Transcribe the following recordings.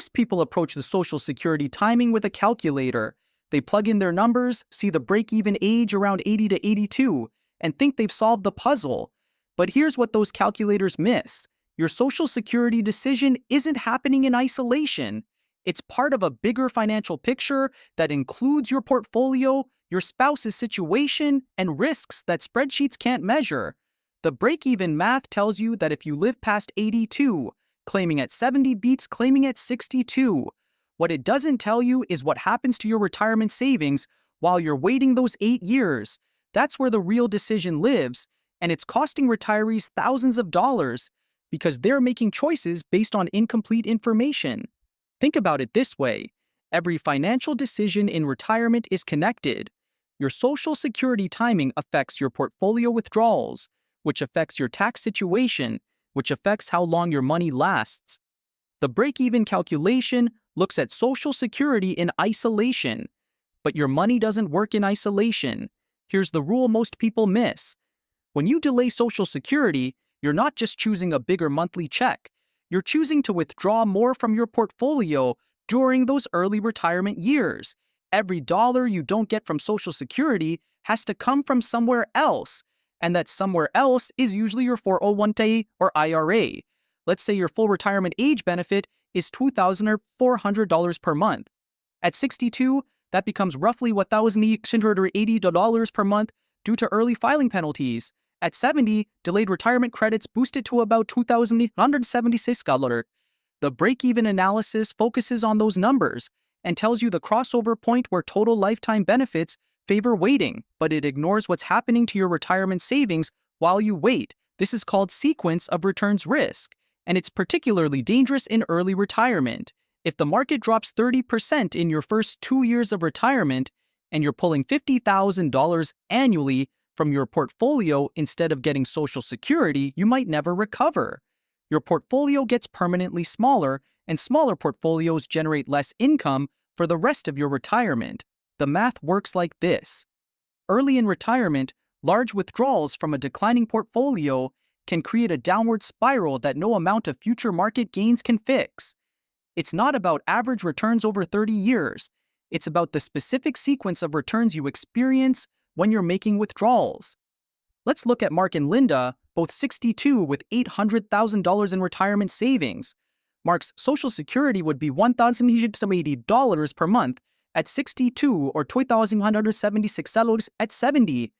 Most people approach the Social Security timing with a calculator. They plug in their numbers, see the break-even age around 80 to 82, and think they've solved the puzzle. But here's what those calculators miss. Your Social Security decision isn't happening in isolation. It's part of a bigger financial picture that includes your portfolio, your spouse's situation, and risks that spreadsheets can't measure. The break-even math tells you that if you live past 82, claiming at 70 beats claiming at 62. What it doesn't tell you is what happens to your retirement savings while you're waiting those 8 years. That's where the real decision lives, and it's costing retirees thousands of dollars because they're making choices based on incomplete information. Think about it this way. Every financial decision in retirement is connected. Your Social Security timing affects your portfolio withdrawals, which affects your tax situation, which affects how long your money lasts. The break-even calculation looks at Social Security in isolation, but your money doesn't work in isolation. Here's the rule most people miss. When you delay Social Security, you're not just choosing a bigger monthly check. You're choosing to withdraw more from your portfolio during those early retirement years. Every dollar you don't get from Social Security has to come from somewhere else, and that somewhere else is usually your 401k or IRA. Let's say your full retirement age benefit is $2,400 per month. At 62, that becomes roughly $1,880 per month due to early filing penalties. At 70, delayed retirement credits boosted to about $2,176. The break-even analysis focuses on those numbers and tells you the crossover point where total lifetime benefits favor waiting, but it ignores what's happening to your retirement savings while you wait. This is called sequence of returns risk, and it's particularly dangerous in early retirement. If the market drops 30% in your first 2 years of retirement and you're pulling $50,000 annually from your portfolio instead of getting Social Security, you might never recover. Your portfolio gets permanently smaller, and smaller portfolios generate less income for the rest of your retirement. The math works like this. Early in retirement, large withdrawals from a declining portfolio can create a downward spiral that no amount of future market gains can fix. It's not about average returns over 30 years. It's about the specific sequence of returns you experience when you're making withdrawals. Let's look at Mark and Linda, both 62 with $800,000 in retirement savings. Mark's Social Security would be $1,880 per month at 62 or $2,176 at 70.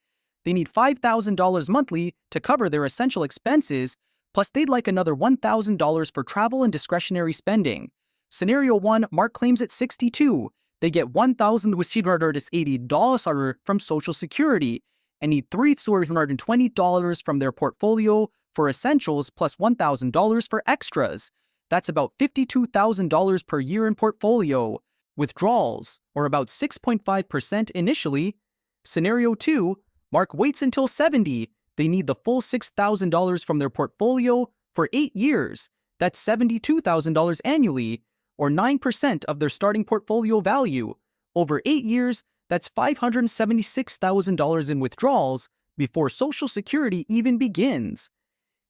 They need $5,000 monthly to cover their essential expenses, plus they'd like another $1,000 for travel and discretionary spending. Scenario 1, Mark claims at 62. They get $1,180 from Social Security and need $320 from their portfolio for essentials plus $1,000 for extras. That's about $52,000 per year in portfolio. Withdrawals, or about 6.5% initially. Scenario 2, Mark waits until 70. They need the full $6,000 from their portfolio for 8 years. That's $72,000 annually, or 9% of their starting portfolio value. Over 8 years, that's $576,000 in withdrawals before Social Security even begins.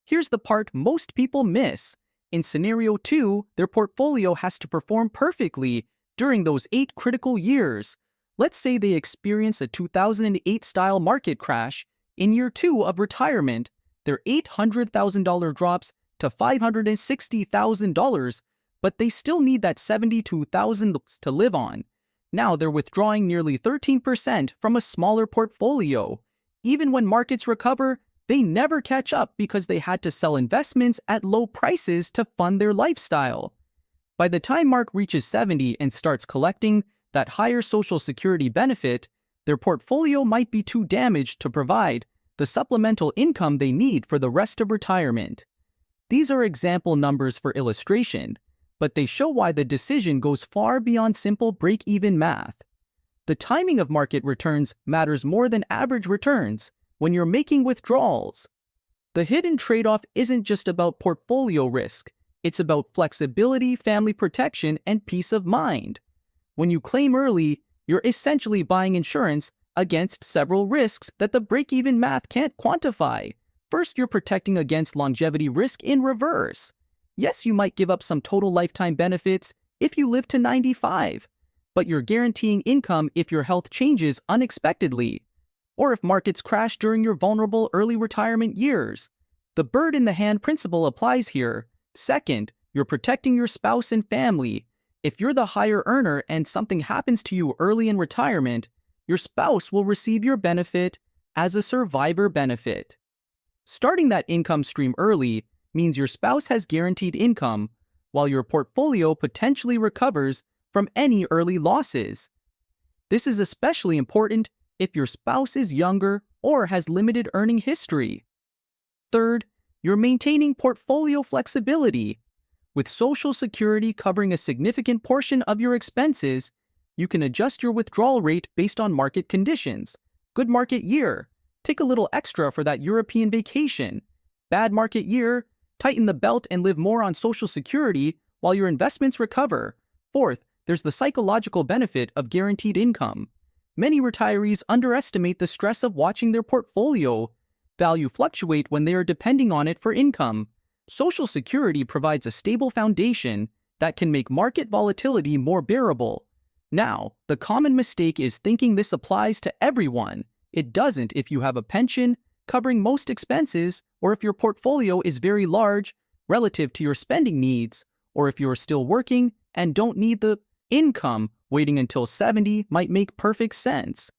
Here's the part most people miss. In Scenario 2, their portfolio has to perform perfectly during those 8 critical years. Let's say they experience a 2008-style market crash. In year 2 of retirement, their $800,000 drops to $560,000, but they still need that $72,000 to live on. Now they're withdrawing nearly 13% from a smaller portfolio. Even when markets recover, they never catch up because they had to sell investments at low prices to fund their lifestyle. By the time Mark reaches 70 and starts collecting that higher Social Security benefit, their portfolio might be too damaged to provide the supplemental income they need for the rest of retirement. These are example numbers for illustration, but they show why the decision goes far beyond simple break-even math. The timing of market returns matters more than average returns when you're making withdrawals. The hidden trade-off isn't just about portfolio risk. It's about flexibility, family protection, and peace of mind. When you claim early, you're essentially buying insurance against several risks that the break-even math can't quantify. First, you're protecting against longevity risk in reverse. Yes, you might give up some total lifetime benefits if you live to 95, but you're guaranteeing income if your health changes unexpectedly, or if markets crash during your vulnerable early retirement years. The bird in the hand principle applies here. Second, you're protecting your spouse and family. If you're the higher earner and something happens to you early in retirement, your spouse will receive your benefit as a survivor benefit. Starting that income stream early means your spouse has guaranteed income, while your portfolio potentially recovers from any early losses. This is especially important if your spouse is younger or has limited earning history. Third, you're maintaining portfolio flexibility. With Social Security covering a significant portion of your expenses, you can adjust your withdrawal rate based on market conditions. Good market year, take a little extra for that European vacation. Bad market year, tighten the belt and live more on Social Security while your investments recover. Fourth, there's the psychological benefit of guaranteed income. Many retirees underestimate the stress of watching their portfolio value fluctuate when they are depending on it for income. Social Security provides a stable foundation that can make market volatility more bearable. Now, the common mistake is thinking this applies to everyone. It doesn't if you have a pension covering most expenses, or if your portfolio is very large relative to your spending needs, or if you're still working and don't need the income. Waiting until 70 might make perfect sense.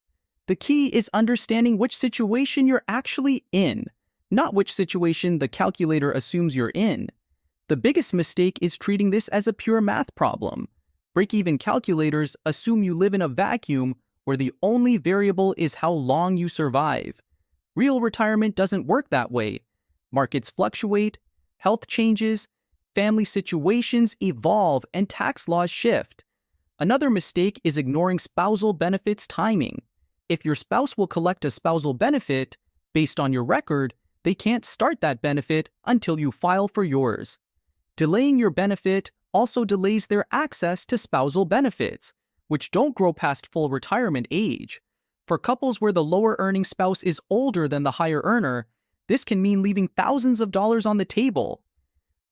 The key is understanding which situation you're actually in, not which situation the calculator assumes you're in. The biggest mistake is treating this as a pure math problem. Break-even calculators assume you live in a vacuum where the only variable is how long you survive. Real retirement doesn't work that way. Markets fluctuate, health changes, family situations evolve, and tax laws shift. Another mistake is ignoring spousal benefits timing. If your spouse will collect a spousal benefit based on your record, they can't start that benefit until you file for yours. Delaying your benefit also delays their access to spousal benefits, which don't grow past full retirement age. For couples where the lower earning spouse is older than the higher earner, this can mean leaving thousands of dollars on the table.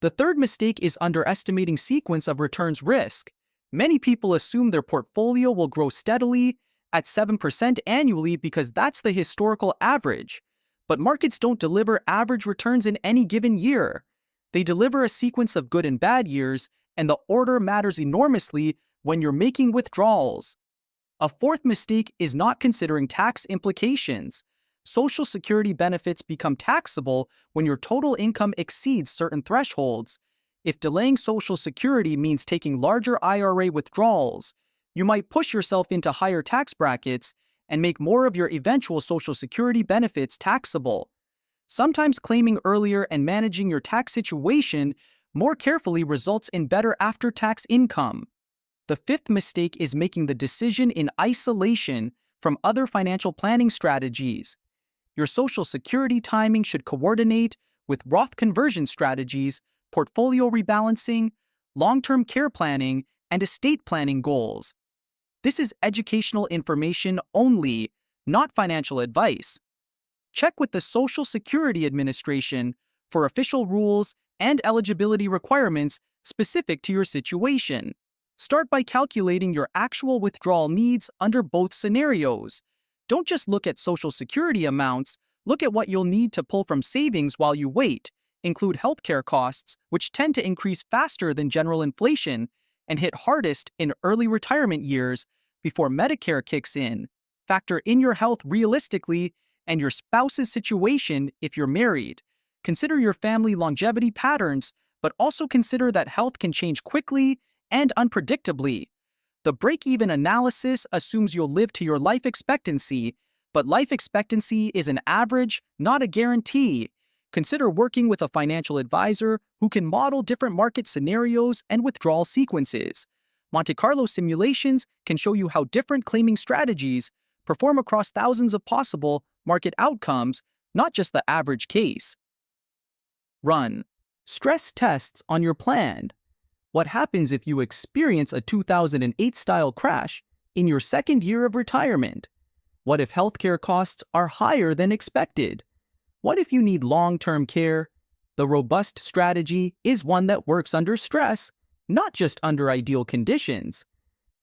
The third mistake is underestimating sequence of returns risk. Many people assume their portfolio will grow steadily at 7% annually because that's the historical average. But markets don't deliver average returns in any given year. They deliver a sequence of good and bad years, and the order matters enormously when you're making withdrawals. A fourth mistake is not considering tax implications. Social Security benefits become taxable when your total income exceeds certain thresholds. If delaying Social Security means taking larger IRA withdrawals, you might push yourself into higher tax brackets and make more of your eventual Social Security benefits taxable. Sometimes claiming earlier and managing your tax situation more carefully results in better after-tax income. The fifth mistake is making the decision in isolation from other financial planning strategies. Your Social Security timing should coordinate with Roth conversion strategies, portfolio rebalancing, long-term care planning, and estate planning goals. This is educational information only, not financial advice. Check with the Social Security Administration for official rules and eligibility requirements specific to your situation. Start by calculating your actual withdrawal needs under both scenarios. Don't just look at Social Security amounts, look at what you'll need to pull from savings while you wait. Include healthcare costs, which tend to increase faster than general inflation and hit hardest in early retirement years before Medicare kicks in. Factor in your health realistically and your spouse's situation if you're married. Consider your family longevity patterns, but also consider that health can change quickly and unpredictably. The break-even analysis assumes you'll live to your life expectancy, but life expectancy is an average, not a guarantee. Consider working with a financial advisor who can model different market scenarios and withdrawal sequences. Monte Carlo simulations can show you how different claiming strategies perform across thousands of possible market outcomes, not just the average case. Run stress tests on your plan. What happens if you experience a 2008-style crash in your second year of retirement? What if healthcare costs are higher than expected? What if you need long-term care? The robust strategy is one that works under stress not just under ideal conditions.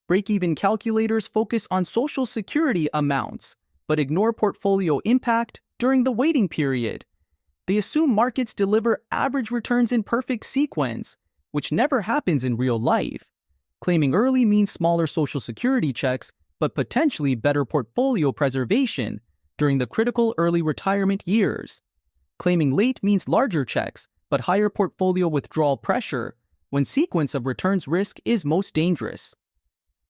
Break-even calculators focus on Social Security amounts, but ignore portfolio impact during the waiting period. They assume markets deliver average returns in perfect sequence, which never happens in real life. Claiming early means smaller Social Security checks, but potentially better portfolio preservation during the critical early retirement years. Claiming late means larger checks, but higher portfolio withdrawal pressure when sequence of returns risk is most dangerous.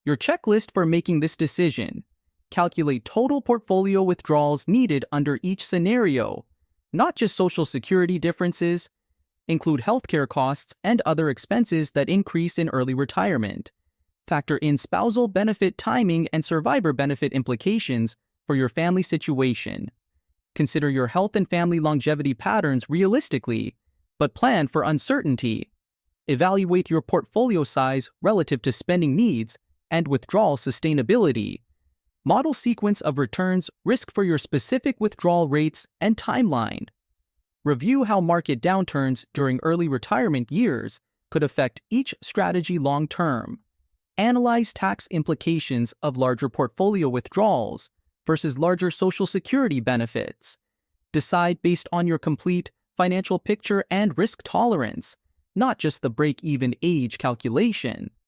Your checklist for making this decision. Calculate total portfolio withdrawals needed under each scenario, not just Social Security differences. Include healthcare costs and other expenses that increase in early retirement. Factor in spousal benefit timing and survivor benefit implications for your family situation. Consider your health and family longevity patterns realistically, but plan for uncertainty. Evaluate your portfolio size relative to spending needs and withdrawal sustainability. Model sequence of returns risk for your specific withdrawal rates and timeline. Review how market downturns during early retirement years could affect each strategy long-term. Analyze tax implications of larger portfolio withdrawals versus larger Social Security benefits. Decide based on your complete financial picture and risk tolerance, not just the break-even age calculation.